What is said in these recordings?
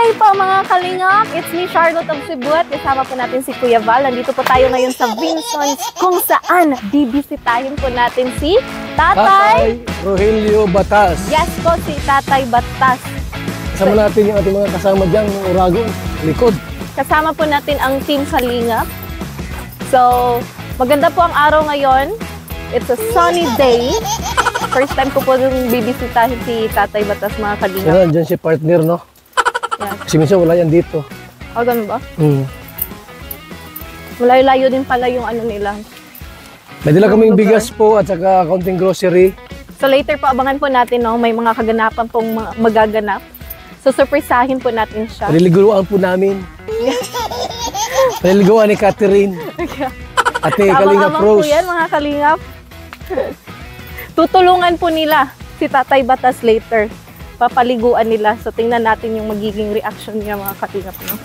day po mga kalingap! It's me, Charlotte of Cebu at kasama po natin si Kuya Val. Nandito po tayo ngayon sa Vinsons kung saan bibisitahin po natin si Tatay Rogelio Batas. Yes po, si Tatay Batas. Kasama natin yung ating mga kasama dyan ng Urago, likod. Kasama po natin ang Team Kalingap. So, maganda po ang araw ngayon. It's a sunny day. First time ko po nung bibisitahin si Tatay Batas mga kalingap. Yan, dyan si partner, no? Yeah. Kasi minsan wala yan dito. O, ganun ba? Mm. Malayo-layo din pala yung ano nila. May dala kaming bigas po at saka kaunting grocery. So later po, abangan po natin, no? May mga kaganapan pong magaganap. So surprisahin po natin siya. Paliliguan po namin. Paliliguan ni Catherine. Ate Kalingap po Rose. yan, mga kalingap. Tutulungan po nila si Tatay Batas later. Papaliguan nila. So tingnan natin yung magiging reaction niya, mga kalingap. No?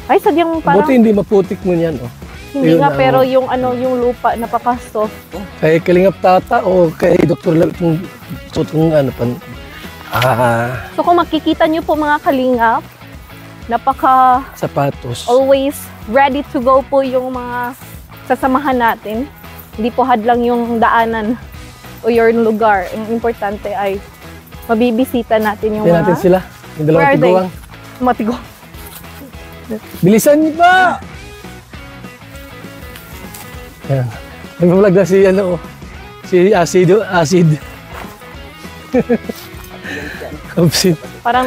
Ay, sadyang parang... Buti hindi maputik mo yan, oh. Hindi Ayun, nga, pero yung ano, yung lupa, napaka-soft. Kay Kalingap Tata o kay Dr. Lab, kung ano pa. So kung makikita nyo po mga kalingap, napaka sapatos. always ready to go po yung mga sasamahan natin. Hindi po hadlang yung daanan o yung lugar. Ang importante ay mabibisita natin yung Tingnan mga... natin sila. Yung dalawang tiguang. Matigo. Bilisan niyo ba? Ayan. Nag-vlog na si ano, si Acid. Parang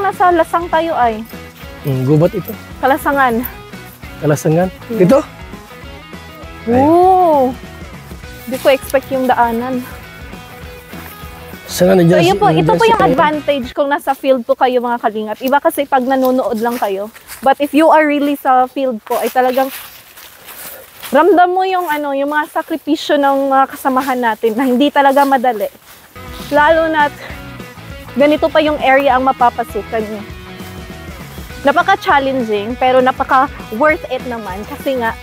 nasa lasang tayo ay. Gubat ito. Kalasangan. Kalasangan. Yeah. Ito? Oo. Hindi ko expect yung daanan. Saan na So dyan? yun po, ito po yung si advantage kung nasa field po kayo mga kalingap. Iba kasi pag nanonood lang kayo. But if you are really sa field po, ay talagang ramdam mo yung ano, yung mga sakripisyo ng mga kasamahan natin na hindi talaga madali. Lalo na ganito pa yung area ang mapapasukan niyo. Napaka-challenging pero napaka-worth it naman kasi nga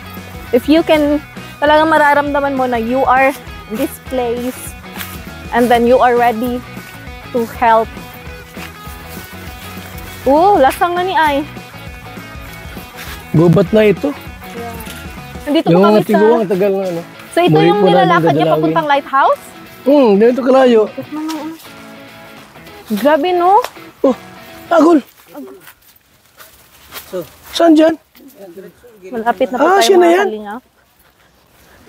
if you can talagang mararamdaman mo na you are in this place and then you are ready to help. Lasang na ni Ay. Gubat na ito. Nandito Yung po mga kami sa... tiguang tagal na ano. So ito Buhay yung po namin nilalakad niya dadalawin. papuntang lighthouse? Ganito kalayo. Grabe no? Oh, agol. Saan dyan? Malapit na po tayo siya na mga yan. kalingap.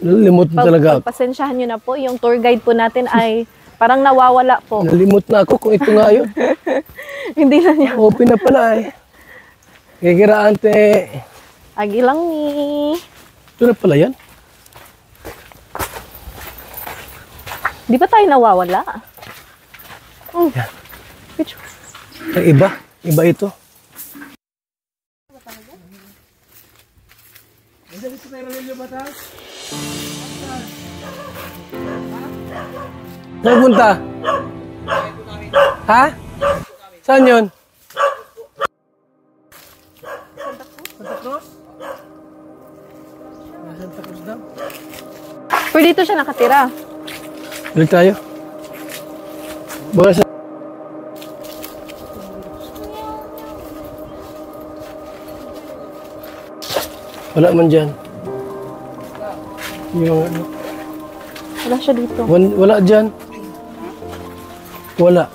Nalimot na talaga ako. Pagpasensyahan nyo na po, yung tour guide po natin ay parang nawawala po. Nalimot na ako kung ito nga yun. Hindi na niya. Open na pala eh. Kikiraan te. Agilang ni. Ito na pala yan. Di ba tayo nawawala? Yan. Picture. Ay, iba. Iba ito. Saan punta? Ha? Saan yun? Santa Cruz? Santa Cruz daw? Pero dito siya nakatira. Balik tayo. Baka sa... Wala man dyan. Yung ano. Wala siya dito. Wala dyan. Wala.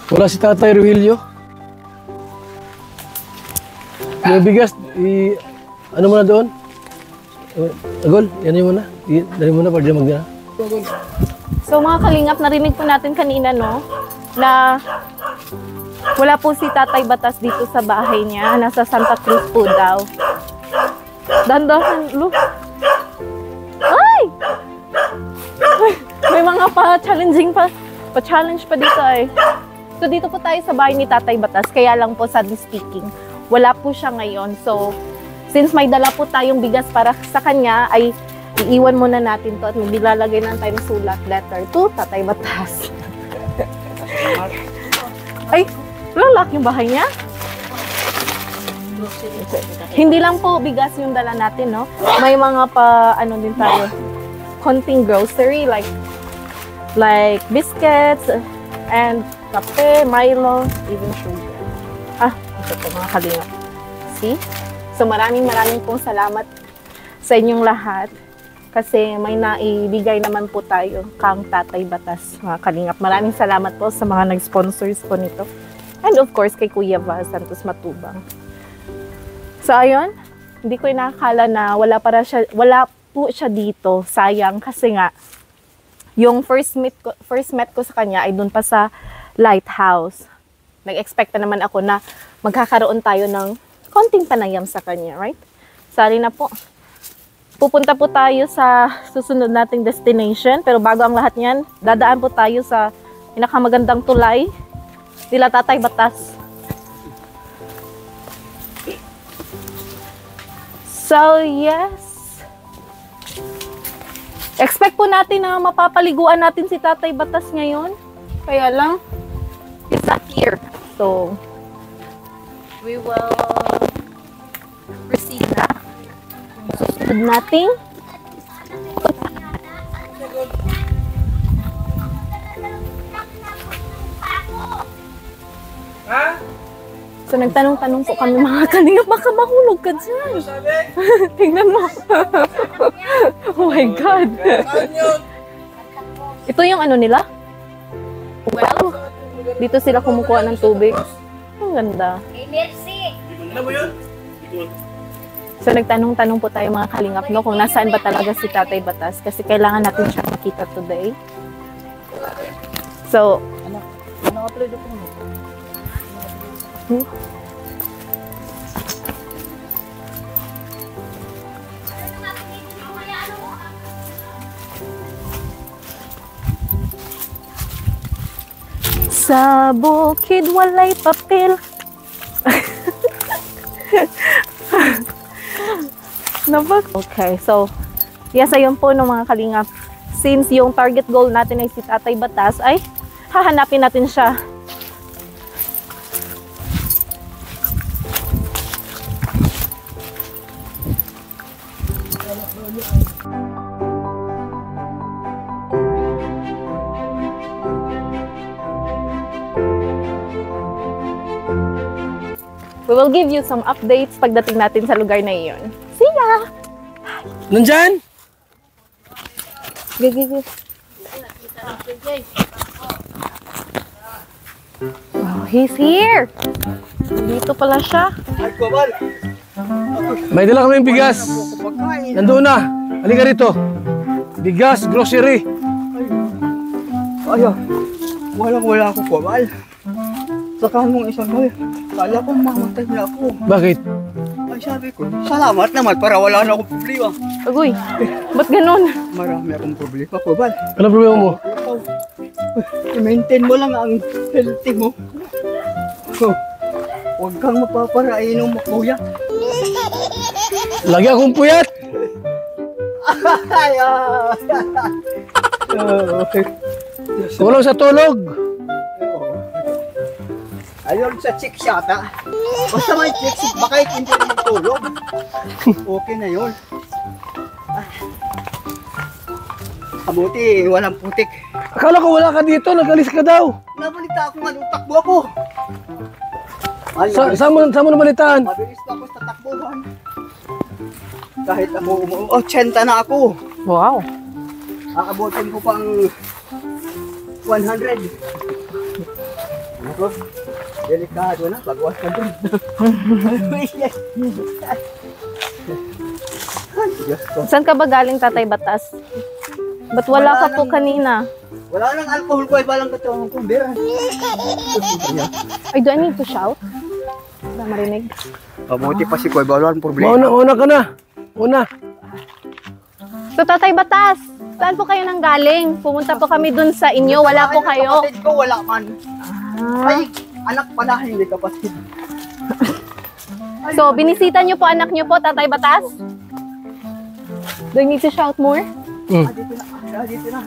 Wala si Tatay Rogelio. Yung bigas, ano mo na doon? Agol, yan mo na. Dali mo na para dyan magdala. So mga kalingap, narinig po natin kanina, no? Na wala po si Tatay Batas dito sa bahay niya. Nasa Santa Cruz po daw. Dandahan, look. Ay! May mga pa-challenge pa dito ay. So dito po tayo sa bahay ni Tatay Batas. Kaya lang po sadly speaking, wala po siya ngayon. So since may dala po tayong bigas para sa kanya, ay iiwan muna natin to at maglalagay na tayo ng sulat letter to Tatay Batas. Ay, lalak yung bahay niya? Hindi lang po bigas yung dala natin, no? May mga ano din tayo, konting grocery like biscuits, And kape, Milo, even sugar. Ito po mga kalingap. See? So maraming pong salamat sa inyong lahat. Kasi may naibigay naman po tayo kang Tatay Batas, mga kalingap. Maraming salamat po sa mga nag-sponsors po nito. And of course, kay Kuya Val Santos Matubang. So ayun, hindi ko inakala na wala po siya dito. Sayang kasi nga, yung first met ko sa kanya ay doon pa sa Lighthouse. Nag-expect na naman ako na magkakaroon tayo ng konting panayam sa kanya, right? Sorry na po. Pupunta po tayo sa susunod nating destination. Pero bago ang lahat niyan, dadaan po tayo sa pinakamagandang tulay nila Tatay Batas. So, yes. Expect po natin na mapapaliguan natin si Tatay Batas ngayon. Kaya lang, it's not here. So, we will proceed na. Susunod natin. So, nagtanong-tanong po kami mga kalingap, baka mahulog ka dyan. Tingnan mo. Oh my God. Ito yung ano nila? Well, dito sila kumukuha ng tubig. Ang ganda. So, nagtanong-tanong po tayo mga kalingap, no, kung nasaan ba talaga si Tatay Batas kasi kailangan natin siya makita today. So, sa bukid walay papel. Okay, so yes, ayun po no mga kalingap. Since yung target goal natin ay si Tatay Batas, ay hahanapin natin siya. We will give you some updates pagdating natin sa lugar na iyon. See ya! Nandyan? Go. Wow, he's here! Dito pala siya. May dala kaming bigas. Nandoon na. Halika rito. Bigas, grocery. Ayaw, wala ako Kobal. Sakahan mong isang kaya. Kala ko mamatay na ako. Bakit? Ay sabi ko, salamat naman para wala na akong problema. Agoy, ba't ganun? Marami akong problema Kobal. Ano problema mo? Ikaw, i-maintain mo lang ang healthy mo. Oh, huwag kang mapaparain ng makuya. Lagi akong puyat. Ay, okay. Kulang sa tulog. Ayun sa chicks yata. Basta may chicks, baka hindi na magtulog. Okay na yun. Kabuti, walang putik. Akala ko wala ka dito. Nag-alis ka daw. Nabalita ako nga, takbo ako. Ay, Saan mo nabalitaan? mabilis pa ako sa takbuhan. Kahit ako, 80 na ako. Wow. Aabutin ko pang 100. Ako, delikado na, pagwas ka dun. Ay, Diyos ko. Saan ka ba galing, Tatay Batas? Ba't wala ka po kanina? Wala nang alcohol ko, ay balang katawan ko, beer. Ay, do I need to shout? Wala marinig. Mabuti pa si Kuya, walang problema. Una ka na. Una. So, Tatay Batas, saan po kayo nang galing? Pumunta po kami dun sa inyo, wala po kayo. Kapatid ko, wala man. Ay, anak pala, hindi kapatid. So, binisita niyo po anak niyo po, Tatay Batas? Do I need to shout more? Dito na.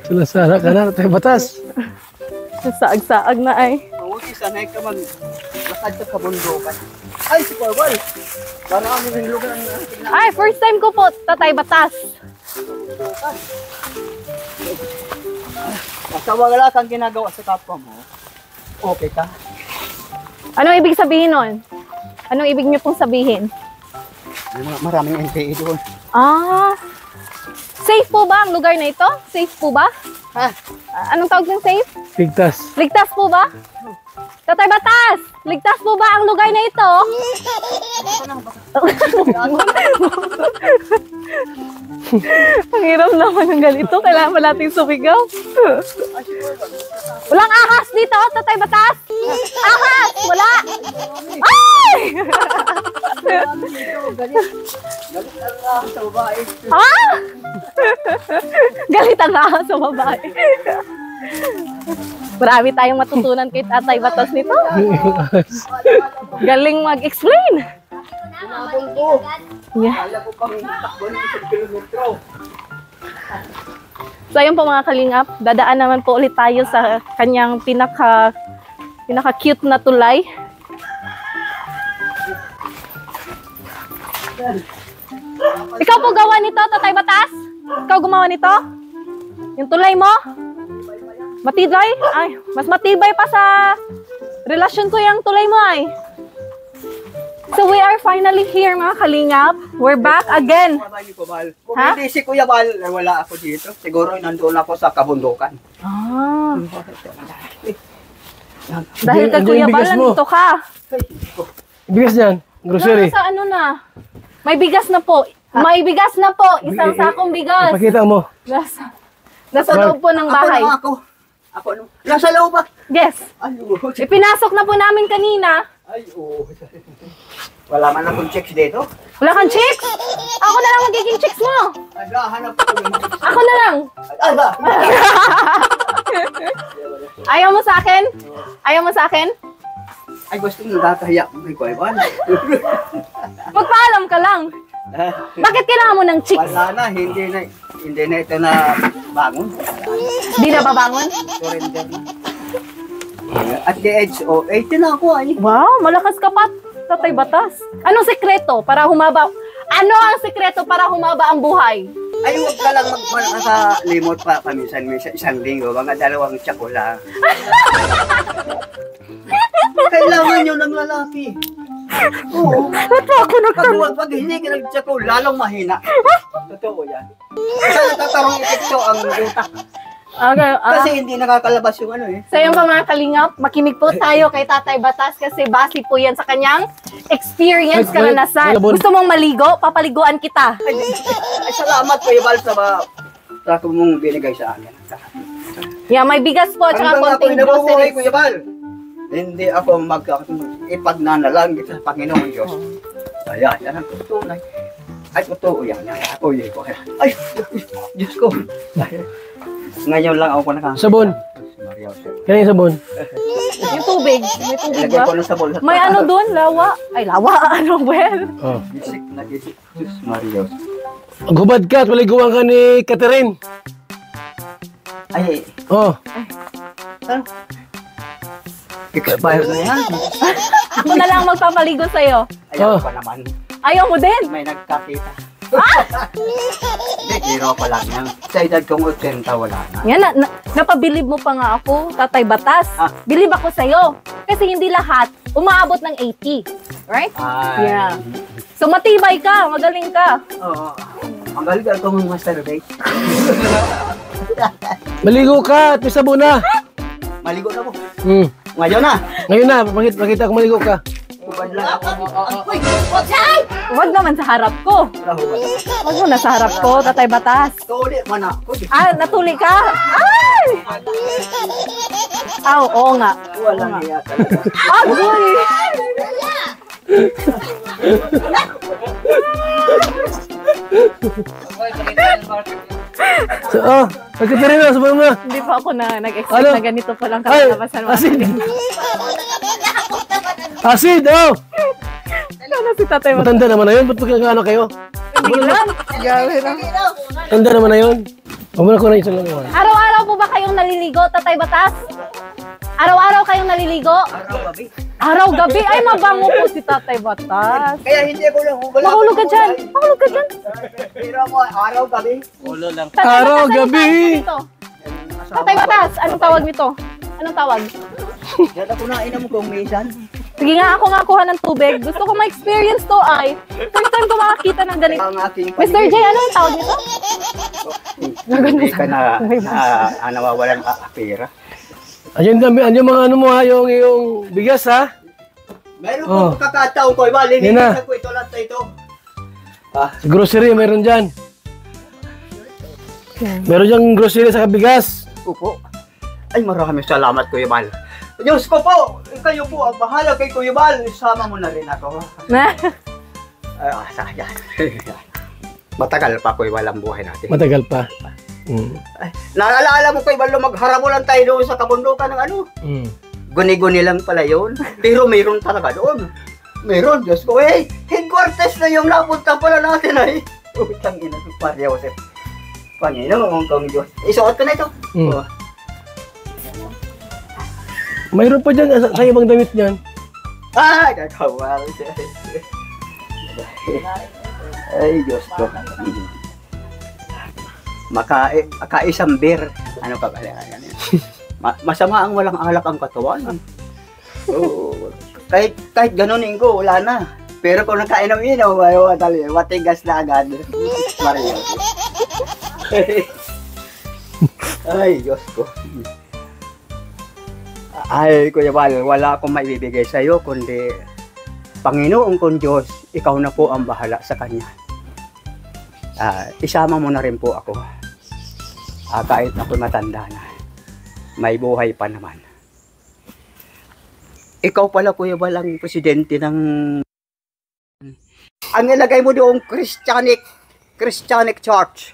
Sulasara ka na. Tayo batas. Saag-saag na ay. Mabuti, sanay ka lakad sa kabundukan. Ay, si Kuya, marami ng lugar ang tingnan. Ay, first time ko po, Tatay Batas. Basta wala kang ginagawa sa kapwa mo, okay ka. Anong ibig sabihin nun? Anong ibig niyo pong sabihin? Maraming NPA doon. Ah, safe po ba ang lugar na ito? Safe po ba? Ha? Anong tawag ng safe? Ligtas. Ligtas po ba? Tatay Batas! Ligtas po ba ang lugar na ito? Ang hirap naman ng ganito. Kailangan pa natin sumigaw. Walang ahas dito, Tatay Batas! Ahas! Wala! Ay! Galit ang sa babae. Ha? Galit ang ahas sa babae. Marami tayong matutunan kay Tatay Batas nito. Galing mag-explain. Sinabong ko. Yeah. Kala ko pang takbo ng 1 kilometro. So ayun po mga kalingap, dadaan naman po ulit tayo sa kanyang pinaka-cute na tulay. Ikaw po gawa nito, Tatay Batas? Ikaw gumawa nito? Yung tulay mo? Matibay? Ay, mas matibay pa sa relasyon ko yung tulay mo ay. So we are finally here mga kalingap. We're back again. Kung Ha? hindi si Kuya Bal, wala ako dito. Siguro nandoon ako sa kabundukan. Ah, dahil kay Andiyan Kuya yung Bal, bigas mo. nandito ka. Bigas yan. Grocery. Nasa ano na? May bigas na po. May bigas na po. Isang sakong bigas. Ipakita mo. Nasa loob po ng bahay. Ako ano? Nasa loob ba? Yes. Ay, oo. Ipinasok na po namin kanina. Ay, oo. Wala man akong checks dito. Wala kang chicks? Ako na lang magiging chicks mo. Naghahanap ako ng... Ako na lang. Ay, ba? Ayaw mo sa akin? Ayaw mo sa akin? Ay, gusto mo nakakahiya ko kay Kuya Bal. Magpaalam ka lang. Bakit kailangan mo ng chicks? Wala na, hindi na ito na bangon. Di na babangon? Surrender na. At the age of 18 na ako ay. Wow, malakas ka pa, Tatay Batas. Anong sekreto para humaba? Ano ang sekreto para humaba ang buhay? Ay, huwag ka lang magmakalimot pa paminsan-minsan. Isang linggo, mga 2 tsakola. Kailangan yun ng lalaki. Oo. Ba't ako Pag hindi ka nagtsako, lalong mahina. Totoo yan. Kasi natatarong epekto ang utak. Okay, Kasi hindi nakakalabas yung ano eh. so yung mga kalingap, makinig po tayo kay Tatay Batas kasi base po yan sa kanyang experience, karanasan. Gusto mong maligo? Papaliguan kita. Ay, salamat Kuya Bal sa mong binigay sa akin. Yeah, may bigas po at saka Hanggang konting ako'y nabubuhay, groceries. Kuya Bal. Hindi ako ipagnanalang sa Panginoong Diyos. Kaya, yan ang tunay. Ay, totoo yan. Uy, ay, Diyos ko. Ngayon lang ako Sabon. Maria Jose. Kaya yung sabon. Yung tubig. May tubig Lagay ba? ko na sa bola. May ano doon? Lawa? Ay, lawa. Ano, well? Oh. Gisik na gisik. Diyos Maria Jose. Maghubad ka at waliguan ka ni Catherine. Ay, Oh. ano? Expired na yan. Ako na lang magpapaligo sa'yo. Ayaw Oh. pa naman. Ayaw mo din? May nagkakita. Hindi, zero pa lang yan. Sa edad kong 80, wala na. Yan, napabilib mo pa nga ako, Tatay Batas. Ah. Bilib ako sa'yo. Kasi hindi lahat umaabot ng 80. Right? Ay. Yeah. So matibay ka, magaling ka. Oo. Ang galing ako ng masturbate. Maligo ka at may sabon na. Maligo na po. Hmm. Ngayon na. Ngayon na, makita ko maligo ka. Hubad lang ako. Uy! Huwag naman sa harap ko. Nahubad. Huwag mo na sa harap ko, Tatay Batas. Tuli man ako. Ah, natuli ka? Ay! Ah, oo nga. Walang hiya talaga. Agoy! So, oh, Catherine na, sabon mo na. Hindi pa ako nag-expect Ano? na ganito pa lang Ay, kakalabasan mo. asin. Asid, oh! Ano si Tatay Batas? Matanda naman na yun. Ba't ano kayo? Hindi lang. Gawi lang. Tanda naman na yun. Huwag mo na ko na isang lang. Araw-araw po ba kayong naliligo, Tatay Batas? Araw-araw kayong naliligo? Araw-gabi. Araw-gabi? Ay, mabango po si Tatay Batas. Kaya hindi ko lang. Mahulog ka dyan. Mahulog ka dyan. Pero mo, araw-gabi. Ulo lang. Tatay Batas, Araw-gabi. anong tawag nito? Tatay Batas, anong tawag nito? Anong tawag? Yan ako na inom kong minsan. Sige nga, ako nga kuha ng tubig. Gusto ko ma-experience to ay. First time ko makakita ng ganito. Ang aking Mr. J, ano ang tawag nito? Hindi ka na nawawalan ka pera. Ayan mga ano mo ha, yung bigas ha. Meron Oh. pong kakataon ko, iba, Yan na. linisan ko ito lahat na ito. Sa grocery, meron dyan. Meron dyan grocery sa bigas. Opo. Ay, maraming salamat, Kuya Bal. Diyos ko po, kayo po ang bahala kay Kuya Bal. Isama mo na rin ako. Sayang. Matagal pa, Kuya Bal, ang buhay natin. Matagal pa. Ay, naalala mo, Kuya Bal, magharap lang tayo doon sa kabundukan ng ano. Guni-guni lang pala yun. Pero mayroon talaga doon. Mayroon, Diyos ko. Eh, headquarters na yung napunta pala natin ay. Utang ina, Maria Joseph. Panginoon kong Diyos. Isuot ko na ito. Oh. Mayroon pa dyan sa ibang damit niyan. Ay, kakawa. Ay, Diyos ko. Makaisang beer. Ano ka ba? Masama ang walang alak ang katawan. Oo. Kahit ganunin ko, wala na. Pero kung nakainom-inom, matigas na agad. Maria. Ay, Diyos ko. Ay, Kuya Bal, wala akong maibibigay sa iyo, kundi Panginoon kong Diyos, ikaw na po ang bahala sa Kanya. Isama mo na rin po ako. Kahit ako'y matanda na, may buhay pa naman. Ikaw pala, Kuya Bal, ang presidente ng... Ang nilagay mo doong Christianic Church.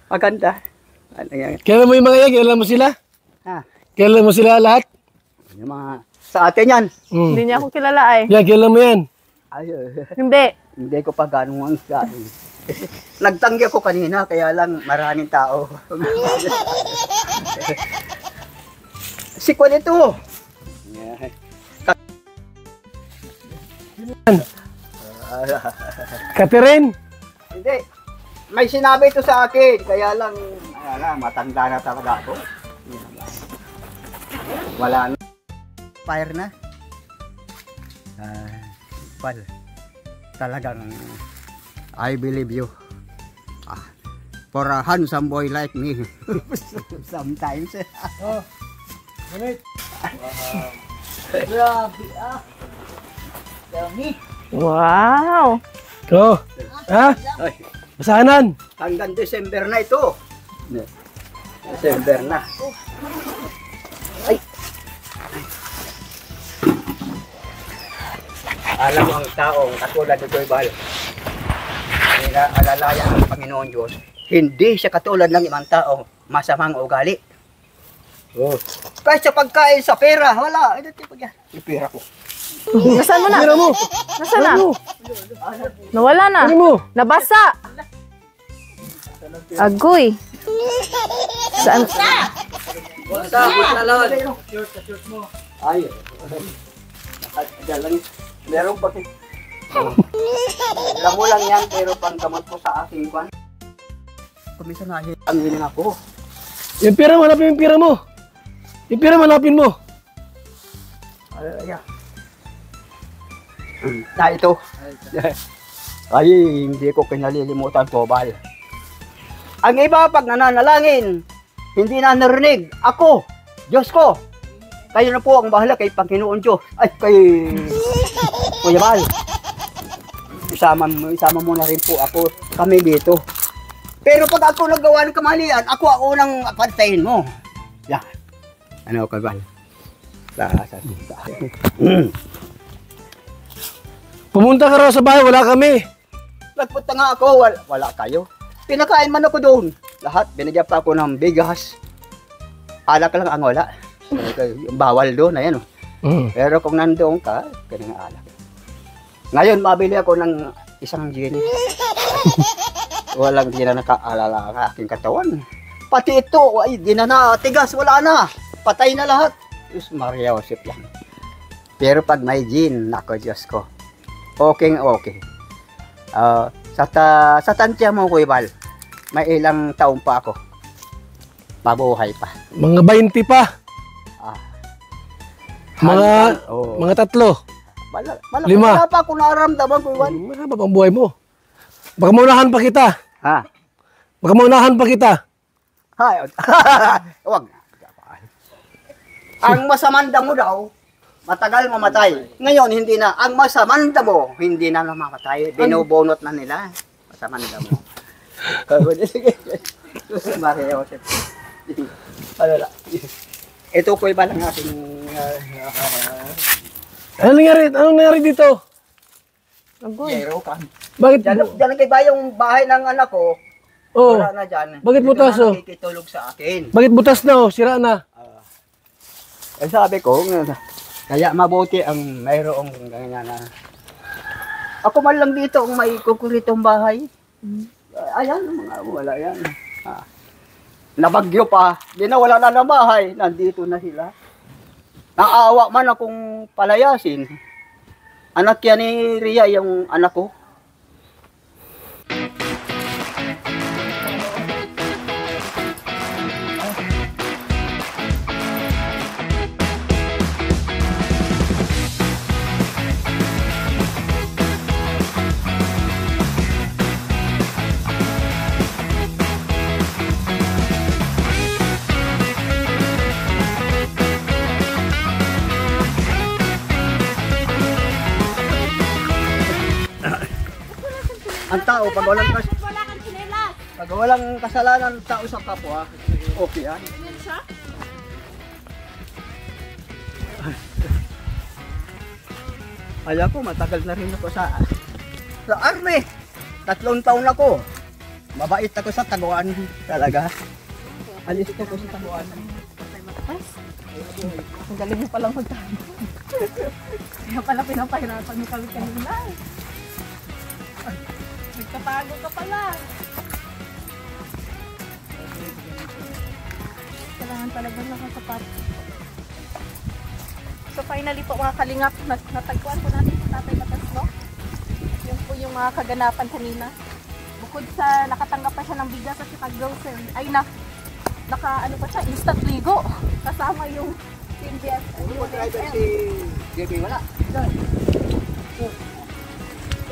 Maganda. Kailan mo yung mga yan? Kailan mo sila? Ha? Kailan mo sila lahat? Yung mga... Sa atin yan. Hindi niya ako kilala ay. Yan, kailan mo yan? Ay, Hindi. hindi ko pa ganong ang sabi. Nagtanggi ako kanina, kaya lang maraming tao. Si Kwan ito. Catherine? Hindi. May sinabi ito sa akin, kaya lang, matanda na talaga ako. Wala na. Fire na. Pal, talagang I believe you. For a handsome boy like me. Sometimes. Oh, ganit. Grabe Dami. Wow. Oh, ha? Ay, Basahanan. hanggang December na ito. December na. Ay. Alam mo ang taong katulad ni Kuya Bal, alalayan ng Panginoon Diyos, hindi siya katulad ng ibang tao, masamang ugali. Oh. Kahit sa pagkain, sa pera, wala. Ito tipo yan. Yung pera ko. Nasaan mo na? Tira mo. Nasaan na? Ano? Nawala na. Ano mo? Nabasa. Agoy. Saan? Ay. Dalang, meron pa. Alam mo lang yan, pero panggamot ko sa aking kwan. Kumisa na, ang hiling ako. Yung pira mo, hanapin yung pira mo. Yung pira mo, hanapin mo. Ay, ito. Ay, hindi ko kinalilimutan ko, Bal. Ang iba pag nananalangin, hindi na narinig. Ako, Diyos ko, kayo na po ang bahala kay Panginoon Diyos. Ay, kay Kuya Bal. Isama mo na rin po ako, kami dito. Pero pag ako nagawa ng kamalian, ako ang unang pantayin mo. Yan. Ano, Kuya Bal? Pumunta ka raw sa bahay, wala kami. Nagpunta nga ako, wala kayo. Pinakain man ako doon. Lahat, binigyan pa ako ng bigas. Alak lang ang wala. Bawal doon, ayan. Pero kung nandoon ka, ganun ang alak. Ngayon, mabili ako ng isang gin. Walang di na nakaalala ang aking katawan. Pati ito, ay, di na tigas, wala na. patay na lahat. Diyos Maria Joseph lang. Pero pag may gin, nako Diyos ko, okay. Sa tansya mo, Kuya Bal, may ilang taon pa ako. Mabuhay pa. Mga 20 pa. Ah. Mga 3. 5. Wala pa ako nararamdaman, Kuya Bal. Mahaba pang buhay mo. Baka maunahan pa kita. Ha? Baka maunahan pa kita. Hay. Wag. Ang masamanda mo daw, matagal mamatay. Ngayon, hindi na. Ang masamanda mo, hindi na mamatay. Binubunot na nila. Masamanda mo. Sige. Maria Joseph. Ano na? Ito po iba lang ating... Anong nangyari dito? Agoy. Zero ka. Bakit? Diyan kay ba yung bahay ng anak ko? Oh. Wala na dyan. Bakit butas, Dito na oh? nakikitulog sa akin. Bakit butas na oh? Sira na. Sabi ko, kaya mabuti ang mayroong ganyan na. Ako man lang dito ang may kukuritong bahay. Ayan, mga wala yan. Nabagyo pa, di na wala na ng bahay. Nandito na sila. Naawa man akong palayasin. Anak yan ni Ria, yung anak ko. Ang tao, pag walang kasalanan ng tao sa kapwa, okay yan. Kaya ko, matagal na rin ako sa army. 3 taon ako. Mabait ako sa taguan talaga. Alis ko sa taguan. Ang galing mo palang magtago. Kaya pala pinapahirapan mo kami kanina. Nagtatago ka pala. Kailangan talaga nakasapat. So finally po mga kalingap, natagpuan po natin sa Tatay Batas, no? Yun po yung mga kaganapan kanina. Bukod sa nakatanggap pa siya ng bigas at saka grocery, ay naka ano pa siya, instant ligo. Kasama yung CNBS. Si JB wala.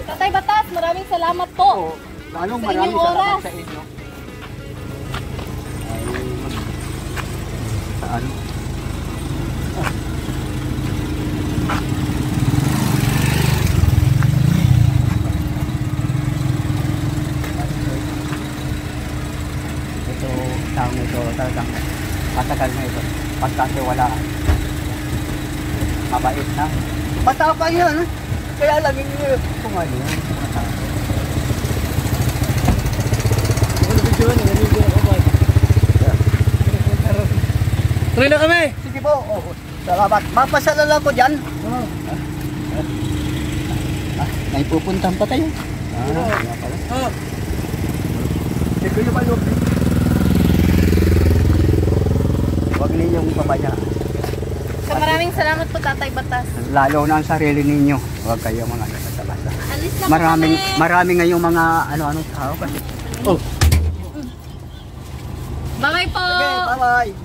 Tatay Batas, maraming salamat po. Lalong Sa maraming inyong oras. salamat sa inyo. Saan? Ito, taong ito, talagang matagal na ito. Pagkasiwalaan. Mabait na. Matapang yan. Kaya laging kung ano yan. Tuloy na kami. Sige po. Oh, salamat. Mapasalalan ko dyan. May pupuntahan pa kayo. Sige yung malok. Huwag ninyong pabayaan. So maraming salamat po Tatay Batas. Lalo na ang sarili ninyo. Huwag kayo mga nagsasalasa. Alis na Marami ngayong mga ano-ano tao kasi. Oh. Bye-bye po! Okay, bye-bye.